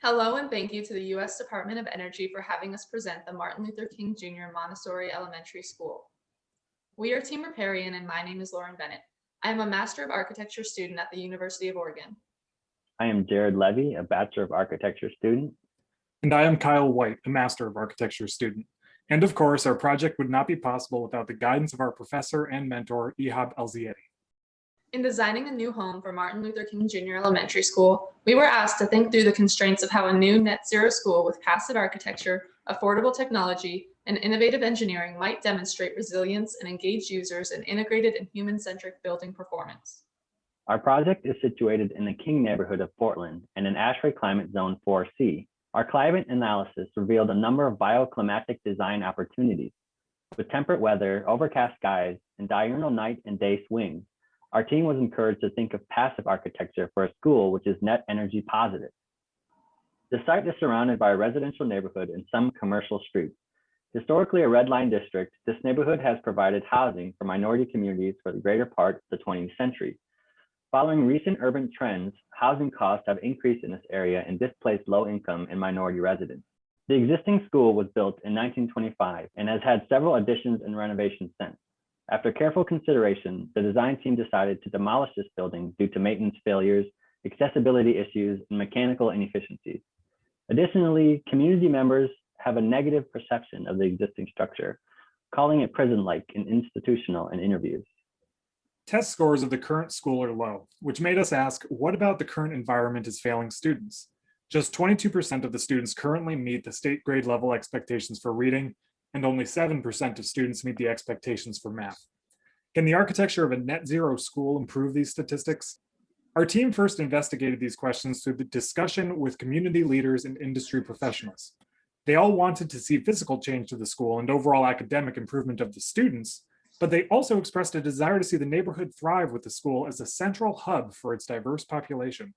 Hello and thank you to the U.S. Department of Energy for having us present the Martin Luther King Jr. Montessori Elementary School. We are Team Riparian and my name is Lauren Bennett. I am a Master of Architecture student at the University of Oregon. I am Jared Levy, a Bachelor of Architecture student. And I am Kyle White, a Master of Architecture student. And of course, our project would not be possible without the guidance of our professor and mentor, Ihab Elzieri. In designing a new home for Martin Luther King Jr. Elementary School, we were asked to think through the constraints of how a new net zero school with passive architecture, affordable technology, and innovative engineering might demonstrate resilience and engage users in integrated and human-centric building performance. Our project is situated in the King neighborhood of Portland and in ASHRAE Climate Zone 4C. Our climate analysis revealed a number of bioclimatic design opportunities. With temperate weather, overcast skies, and diurnal night and day swings, our team was encouraged to think of passive architecture for a school which is net energy positive. The site is surrounded by a residential neighborhood and some commercial streets. Historically a red line district, this neighborhood has provided housing for minority communities for the greater part of the 20th century. Following recent urban trends, housing costs have increased in this area and displaced low-income and minority residents. The existing school was built in 1925 and has had several additions and renovations since. After careful consideration, the design team decided to demolish this building due to maintenance failures, accessibility issues, and mechanical inefficiencies. Additionally, community members have a negative perception of the existing structure, calling it prison-like and institutional in interviews. Test scores of the current school are low, which made us ask, what about the current environment is failing students? Just 22% of the students currently meet the state grade level expectations for reading, and only 7% of students meet the expectations for math. Can the architecture of a net zero school improve these statistics? Our team first investigated these questions through the discussion with community leaders and industry professionals. They all wanted to see physical change to the school and overall academic improvement of the students, but they also expressed a desire to see the neighborhood thrive with the school as a central hub for its diverse population.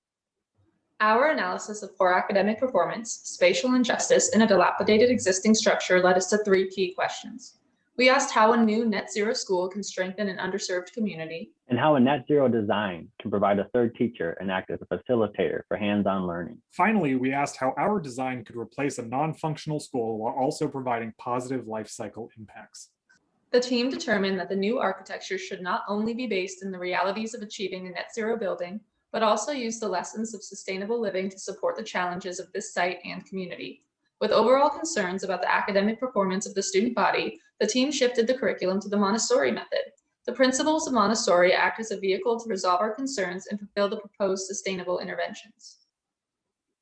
Our analysis of poor academic performance, spatial injustice, and a dilapidated existing structure led us to three key questions. We asked how a new net zero school can strengthen an underserved community, and how a net zero design can provide a third teacher and act as a facilitator for hands-on learning. Finally, we asked how our design could replace a non-functional school while also providing positive life cycle impacts. The team determined that the new architecture should not only be based in the realities of achieving a net zero building, but also use the lessons of sustainable living to support the challenges of this site and community. With overall concerns about the academic performance of the student body, the team shifted the curriculum to the Montessori method. The principles of Montessori act as a vehicle to resolve our concerns and fulfill the proposed sustainable interventions.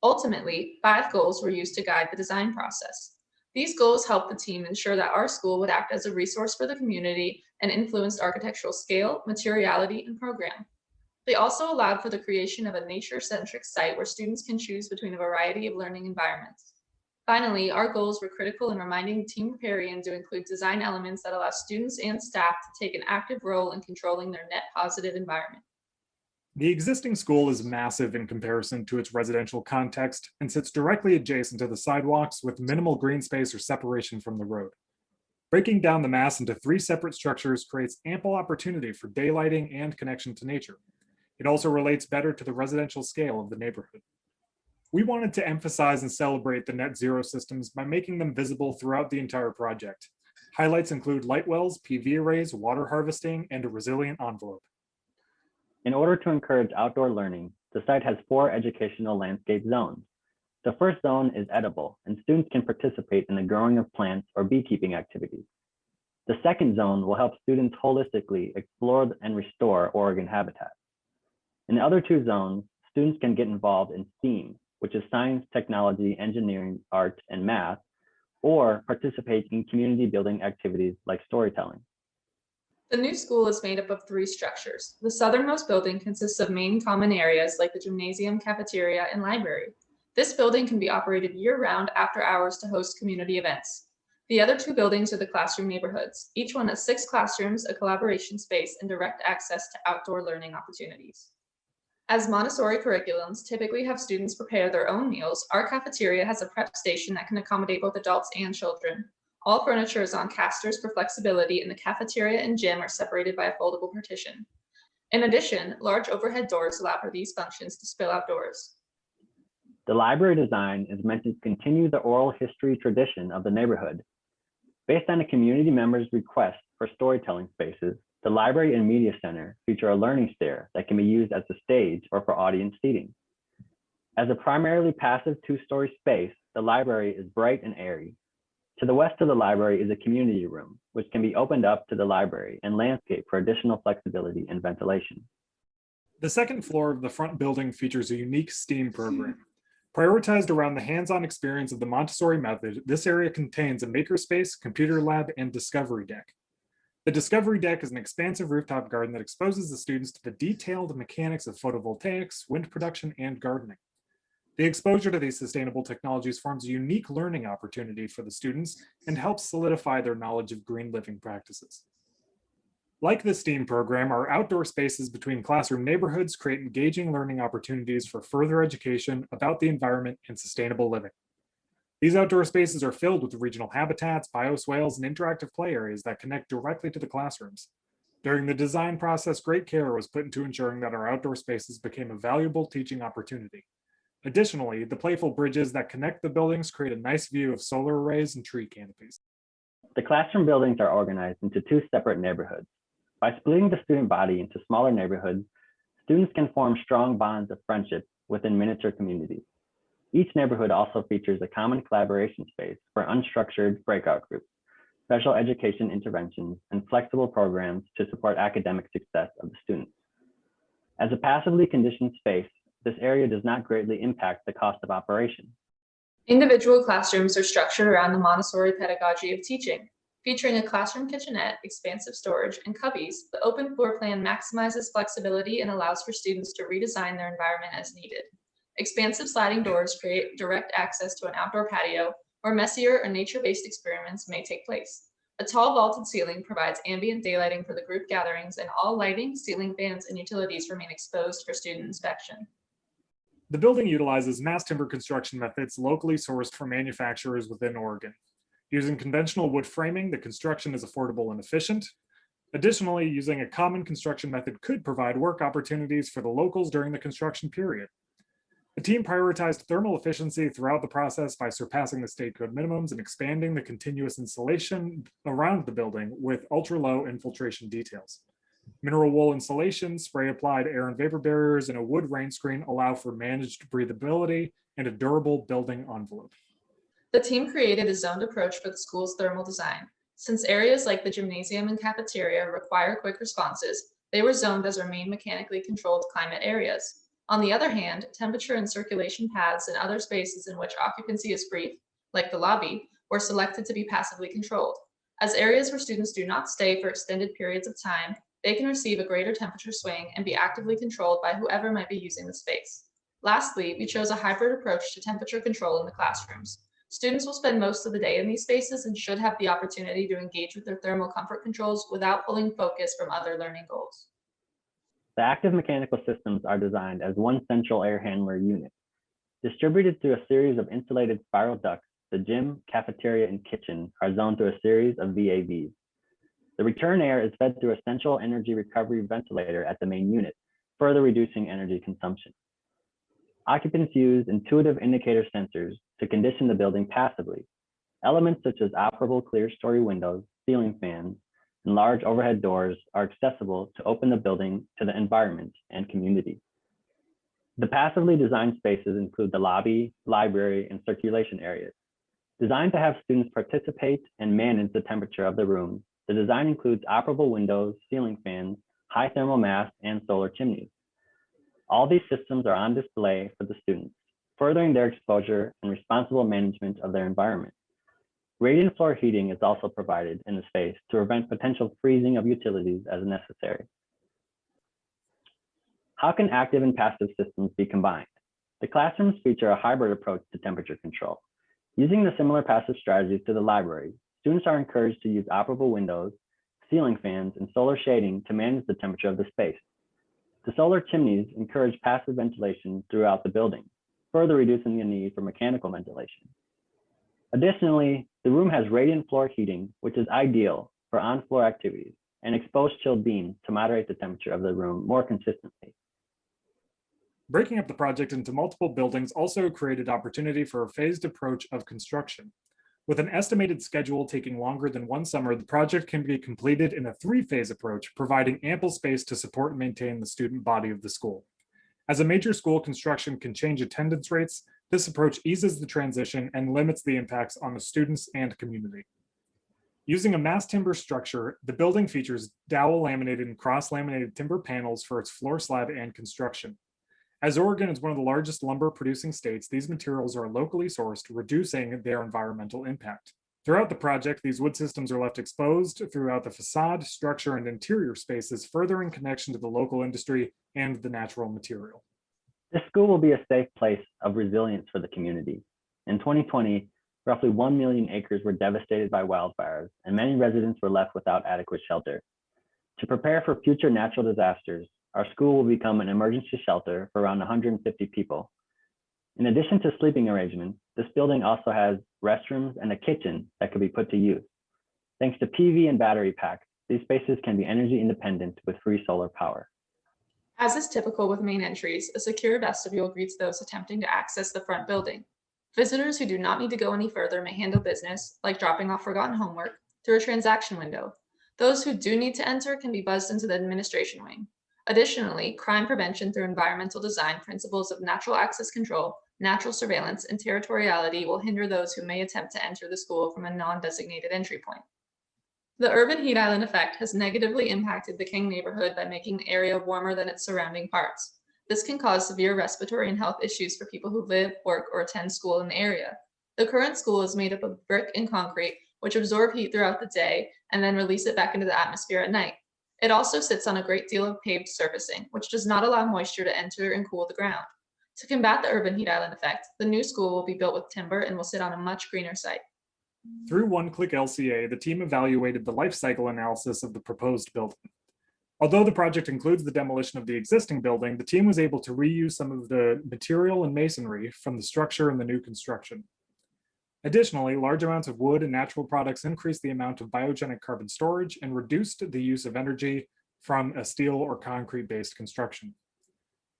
Ultimately, 5 goals were used to guide the design process. These goals helped the team ensure that our school would act as a resource for the community and influenced architectural scale, materiality, and program. They also allowed for the creation of a nature-centric site where students can choose between a variety of learning environments. Finally, our goals were critical in reminding Team Riparian to include design elements that allow students and staff to take an active role in controlling their net positive environment. The existing school is massive in comparison to its residential context and sits directly adjacent to the sidewalks with minimal green space or separation from the road. Breaking down the mass into 3 separate structures creates ample opportunity for daylighting and connection to nature. It also relates better to the residential scale of the neighborhood. We wanted to emphasize and celebrate the net zero systems by making them visible throughout the entire project. Highlights include light wells, PV arrays, water harvesting, and a resilient envelope. In order to encourage outdoor learning, the site has 4 educational landscape zones. The first zone is edible, and students can participate in the growing of plants or beekeeping activities. The second zone will help students holistically explore and restore Oregon habitat. In the other 2 zones, students can get involved in STEAM, which is science, technology, engineering, art, and math, or participate in community building activities like storytelling. The new school is made up of 3 structures. The southernmost building consists of main common areas like the gymnasium, cafeteria, and library. This building can be operated year-round after hours to host community events. The other 2 buildings are the classroom neighborhoods. Each one has 6 classrooms, a collaboration space, and direct access to outdoor learning opportunities. As Montessori curriculums typically have students prepare their own meals, our cafeteria has a prep station that can accommodate both adults and children. All furniture is on casters for flexibility, and the cafeteria and gym are separated by a foldable partition. In addition, large overhead doors allow for these functions to spill outdoors. The library design is meant to continue the oral history tradition of the neighborhood. Based on a community member's request for storytelling spaces, the Library and Media Center feature a learning stair that can be used as a stage or for audience seating. As a primarily passive two-story space, the library is bright and airy. To the west of the library is a community room, which can be opened up to the library and landscape for additional flexibility and ventilation. The second floor of the front building features a unique STEAM program. Prioritized around the hands-on experience of the Montessori method, this area contains a makerspace, computer lab, and discovery deck. The discovery deck is an expansive rooftop garden that exposes the students to the detailed mechanics of photovoltaics, wind production, and gardening. The exposure to these sustainable technologies forms a unique learning opportunity for the students and helps solidify their knowledge of green living practices. Like the STEAM program, our outdoor spaces between classroom neighborhoods create engaging learning opportunities for further education about the environment and sustainable living. These outdoor spaces are filled with regional habitats, bioswales, and interactive play areas that connect directly to the classrooms. During the design process, great care was put into ensuring that our outdoor spaces became a valuable teaching opportunity. Additionally, the playful bridges that connect the buildings create a nice view of solar arrays and tree canopies. The classroom buildings are organized into two separate neighborhoods. By splitting the student body into smaller neighborhoods, students can form strong bonds of friendship within miniature communities. Each neighborhood also features a common collaboration space for unstructured breakout groups, special education interventions, and flexible programs to support academic success of the students. As a passively conditioned space, this area does not greatly impact the cost of operation. Individual classrooms are structured around the Montessori pedagogy of teaching. Featuring a classroom kitchenette, expansive storage, and cubbies, the open floor plan maximizes flexibility and allows for students to redesign their environment as needed. Expansive sliding doors create direct access to an outdoor patio where messier or nature-based experiments may take place. A tall vaulted ceiling provides ambient daylighting for the group gatherings, and all lighting, ceiling fans, and utilities remain exposed for student inspection. The building utilizes mass timber construction methods locally sourced from manufacturers within Oregon. Using conventional wood framing, the construction is affordable and efficient. Additionally, using a common construction method could provide work opportunities for the locals during the construction period. The team prioritized thermal efficiency throughout the process by surpassing the state code minimums and expanding the continuous insulation around the building with ultra-low infiltration details. Mineral wool insulation, spray-applied air and vapor barriers, and a wood rain screen allow for managed breathability and a durable building envelope. The team created a zoned approach for the school's thermal design. Since areas like the gymnasium and cafeteria require quick responses, they were zoned as remain mechanically controlled climate areas. On the other hand, temperature and circulation paths and other spaces in which occupancy is brief, like the lobby, were selected to be passively controlled. As areas where students do not stay for extended periods of time, they can receive a greater temperature swing and be actively controlled by whoever might be using the space. Lastly, we chose a hybrid approach to temperature control in the classrooms. Students will spend most of the day in these spaces and should have the opportunity to engage with their thermal comfort controls without pulling focus from other learning goals. The active mechanical systems are designed as one central air handler unit. Distributed through a series of insulated spiral ducts, the gym, cafeteria, and kitchen are zoned through a series of VAVs. The return air is fed through a central energy recovery ventilator at the main unit, further reducing energy consumption. Occupants use intuitive indicator sensors to condition the building passively. Elements such as operable clear-story windows, ceiling fans, and large overhead doors are accessible to open the building to the environment and community. The passively designed spaces include the lobby, library, and circulation areas. Designed to have students participate and manage the temperature of the room, the design includes operable windows, ceiling fans, high thermal mass, and solar chimneys. All these systems are on display for the students, furthering their exposure and responsible management of their environment. Radiant floor heating is also provided in the space to prevent potential freezing of utilities as necessary. How can active and passive systems be combined? The classrooms feature a hybrid approach to temperature control. Using the similar passive strategies to the library, students are encouraged to use operable windows, ceiling fans, and solar shading to manage the temperature of the space. The solar chimneys encourage passive ventilation throughout the building, further reducing the need for mechanical ventilation. Additionally, the room has radiant floor heating, which is ideal for on-floor activities, and exposed chilled beams to moderate the temperature of the room more consistently. Breaking up the project into multiple buildings also created opportunity for a phased approach of construction. With an estimated schedule taking longer than one summer, the project can be completed in a three-phase approach, providing ample space to support and maintain the student body of the school. As a major school, construction can change attendance rates. This approach eases the transition and limits the impacts on the students and community. Using a mass timber structure, the building features dowel laminated and cross-laminated timber panels for its floor slab and construction. As Oregon is one of the largest lumber producing states, these materials are locally sourced, reducing their environmental impact. Throughout the project, these wood systems are left exposed throughout the facade, structure, and interior spaces, furthering connection to the local industry and the natural material. This school will be a safe place of resilience for the community. In 2020, roughly 1 million acres were devastated by wildfires, and many residents were left without adequate shelter. To prepare for future natural disasters, our school will become an emergency shelter for around 150 people. In addition to sleeping arrangements, this building also has restrooms and a kitchen that could be put to use. Thanks to PV and battery packs, these spaces can be energy independent with free solar power. As is typical with main entries, a secure vestibule greets those attempting to access the front building. Visitors who do not need to go any further may handle business, like dropping off forgotten homework, through a transaction window. Those who do need to enter can be buzzed into the administration wing. Additionally, crime prevention through environmental design principles of natural access control, natural surveillance, and territoriality will hinder those who may attempt to enter the school from a non-designated entry point. The urban heat island effect has negatively impacted the King neighborhood by making the area warmer than its surrounding parts. This can cause severe respiratory and health issues for people who live, work, or attend school in the area. The current school is made up of brick and concrete, which absorb heat throughout the day and then release it back into the atmosphere at night. It also sits on a great deal of paved surfacing, which does not allow moisture to enter and cool the ground. To combat the urban heat island effect, the new school will be built with timber and will sit on a much greener site. Through one-click LCA, the team evaluated the life cycle analysis of the proposed building. Although the project includes the demolition of the existing building, the team was able to reuse some of the material and masonry from the structure in the new construction. Additionally, large amounts of wood and natural products increased the amount of biogenic carbon storage and reduced the use of energy from a steel or concrete-based construction.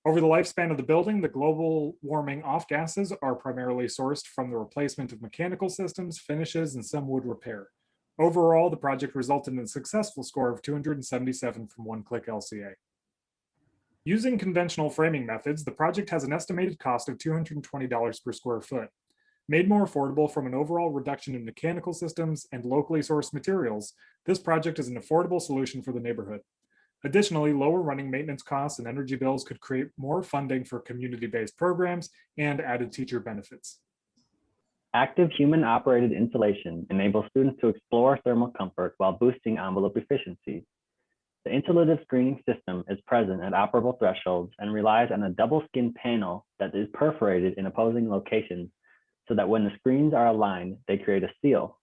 Over the lifespan of the building, the global warming off gases are primarily sourced from the replacement of mechanical systems, finishes, and some wood repair. Overall, the project resulted in a successful score of 277 from one-click LCA. Using conventional framing methods, the project has an estimated cost of $220 per square foot. Made more affordable from an overall reduction in mechanical systems and locally sourced materials, this project is an affordable solution for the neighborhood. Additionally, lower running maintenance costs and energy bills could create more funding for community-based programs and added teacher benefits. Active human-operated insulation enables students to explore thermal comfort while boosting envelope efficiency. The insulative screening system is present at operable thresholds and relies on a double-skin panel that is perforated in opposing locations so that when the screens are aligned, they create a seal.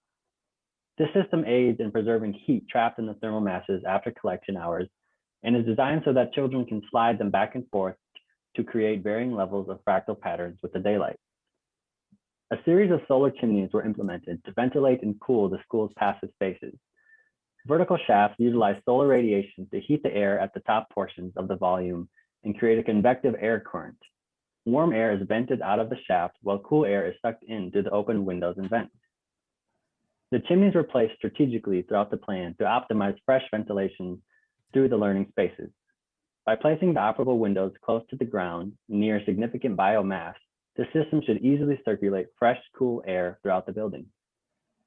This system aids in preserving heat trapped in the thermal masses after collection hours and is designed so that children can slide them back and forth to create varying levels of fractal patterns with the daylight. A series of solar chimneys were implemented to ventilate and cool the school's passive spaces. Vertical shafts utilize solar radiation to heat the air at the top portions of the volume and create a convective air current. Warm air is vented out of the shaft while cool air is sucked in through the open windows and vents. The chimneys were placed strategically throughout the plan to optimize fresh ventilation through the learning spaces. By placing the operable windows close to the ground near significant biomass, the system should easily circulate fresh, cool air throughout the building.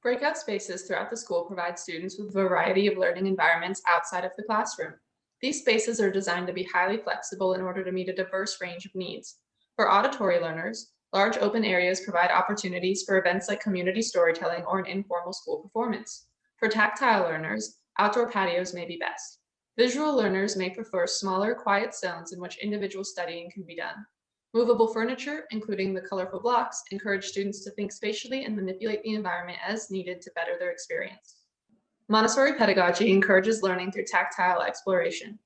Breakout spaces throughout the school provide students with a variety of learning environments outside of the classroom. These spaces are designed to be highly flexible in order to meet a diverse range of needs. For auditory learners, large open areas provide opportunities for events like community storytelling or an informal school performance. For tactile learners, outdoor patios may be best. Visual learners may prefer smaller, quiet zones in which individual studying can be done. Movable furniture, including the colorful blocks, encourage students to think spatially and manipulate the environment as needed to better their experience. Montessori pedagogy encourages learning through tactile exploration.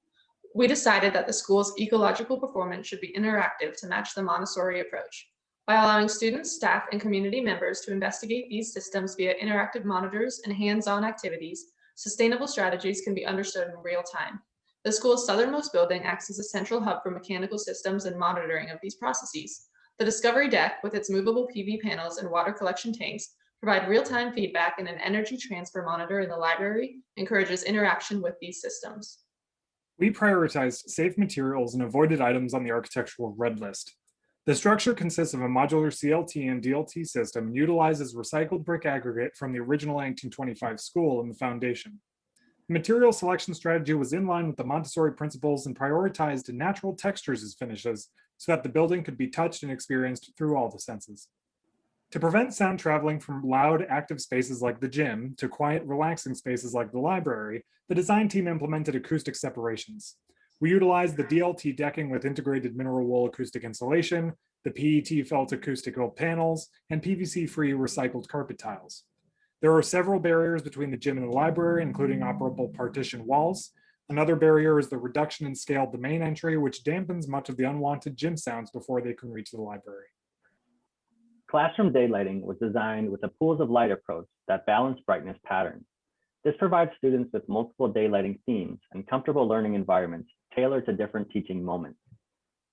We decided that the school's ecological performance should be interactive to match the Montessori approach. By allowing students, staff, and community members to investigate these systems via interactive monitors and hands-on activities, sustainable strategies can be understood in real time. The school's southernmost building acts as a central hub for mechanical systems and monitoring of these processes. The Discovery Deck, with its movable PV panels and water collection tanks, provide real-time feedback, and an energy transfer monitor in the library encourages interaction with these systems. We prioritized safe materials and avoided items on the architectural red list. The structure consists of a modular CLT and DLT system and utilizes recycled brick aggregate from the original 1925 school in the foundation. The material selection strategy was in line with the Montessori principles and prioritized natural textures as finishes so that the building could be touched and experienced through all the senses. To prevent sound traveling from loud, active spaces like the gym to quiet, relaxing spaces like the library, the design team implemented acoustic separations. We utilized the DLT decking with integrated mineral wool acoustic insulation, the PET felt acoustical panels, and PVC-free recycled carpet tiles. There are several barriers between the gym and the library, including operable partition walls. Another barrier is the reduction in scale of the main entry, which dampens much of the unwanted gym sounds before they can reach the library. Classroom daylighting was designed with a pools of light approach that balance brightness patterns. This provides students with multiple daylighting themes and comfortable learning environments tailored to different teaching moments.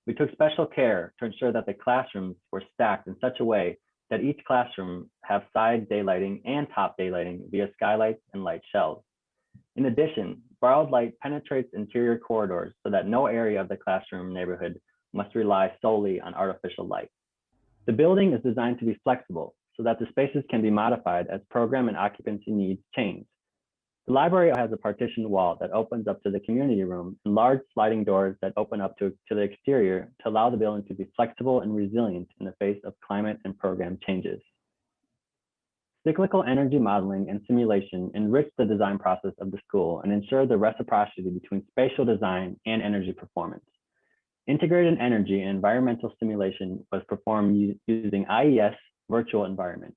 We took special care to ensure that the classrooms were stacked in such a way that each classroom have side daylighting and top daylighting via skylights and light shelves. In addition, borrowed light penetrates interior corridors so that no area of the classroom neighborhood must rely solely on artificial light. The building is designed to be flexible so that the spaces can be modified as program and occupancy needs change. The library has a partition wall that opens up to the community room and large sliding doors that open up to the exterior to allow the building to be flexible and resilient in the face of climate and program changes. Cyclical energy modeling and simulation enrich the design process of the school and ensure the reciprocity between spatial design and energy performance. Integrated energy and environmental simulation was performed using IES virtual environment.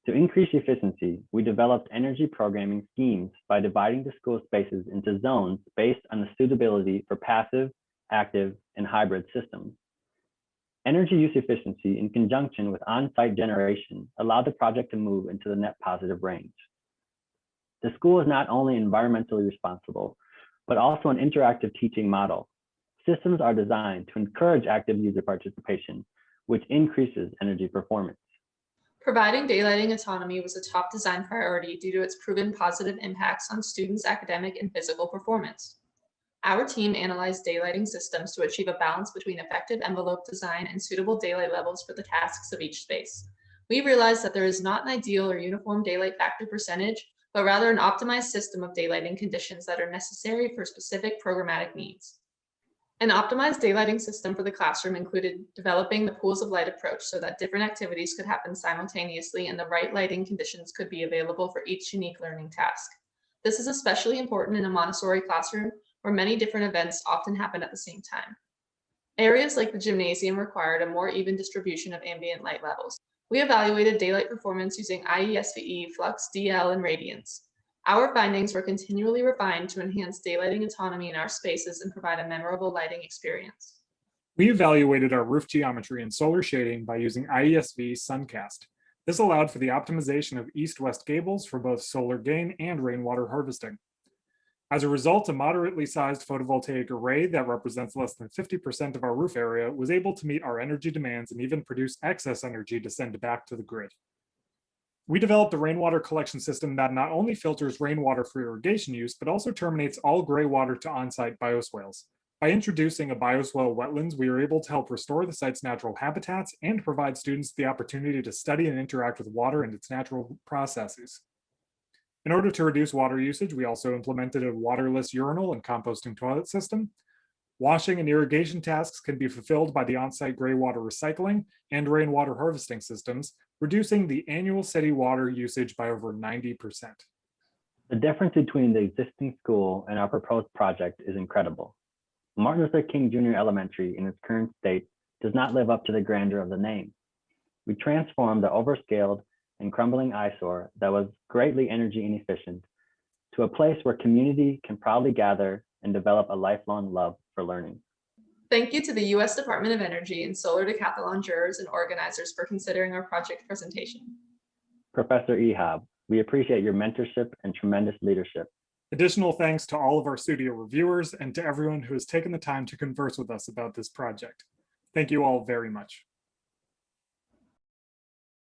To increase efficiency, we developed energy programming schemes by dividing the school spaces into zones based on the suitability for passive, active, and hybrid systems. Energy use efficiency in conjunction with on-site generation allowed the project to move into the net positive range. The school is not only environmentally responsible, but also an interactive teaching model. Systems are designed to encourage active user participation, which increases energy performance. Providing daylighting autonomy was a top design priority due to its proven positive impacts on students' academic and physical performance. Our team analyzed daylighting systems to achieve a balance between effective envelope design and suitable daylight levels for the tasks of each space. We realized that there is not an ideal or uniform daylight factor percentage, but rather an optimized system of daylighting conditions that are necessary for specific programmatic needs. An optimized daylighting system for the classroom included developing the pools of light approach so that different activities could happen simultaneously and the right lighting conditions could be available for each unique learning task. This is especially important in a Montessori classroom where many different events often happen at the same time. Areas like the gymnasium required a more even distribution of ambient light levels. We evaluated daylight performance using IESVE, Flux, DL, and Radiance. Our findings were continually refined to enhance daylighting autonomy in our spaces and provide a memorable lighting experience. We evaluated our roof geometry and solar shading by using IESV Suncast. This allowed for the optimization of east-west gables for both solar gain and rainwater harvesting. As a result, a moderately sized photovoltaic array that represents less than 50% of our roof area was able to meet our energy demands and even produce excess energy to send back to the grid. We developed a rainwater collection system that not only filters rainwater for irrigation use, but also terminates all gray water to on-site bioswales. By introducing a bioswale wetlands, we are able to help restore the site's natural habitats and provide students the opportunity to study and interact with water and its natural processes. In order to reduce water usage, we also implemented a waterless urinal and composting toilet system. Washing and irrigation tasks can be fulfilled by the on-site gray water recycling and rainwater harvesting systems, reducing the annual city water usage by over 90%. The difference between the existing school and our proposed project is incredible. Martin Luther King Jr. Elementary in its current state does not live up to the grandeur of the name. We transformed the overscaled and crumbling eyesore that was greatly energy inefficient to a place where community can proudly gather and develop a lifelong love for learning. Thank you to the U.S. Department of Energy and Solar Decathlon jurors and organizers for considering our project presentation. Professor Ehab, we appreciate your mentorship and tremendous leadership. Additional thanks to all of our studio reviewers and to everyone who has taken the time to converse with us about this project. Thank you all very much.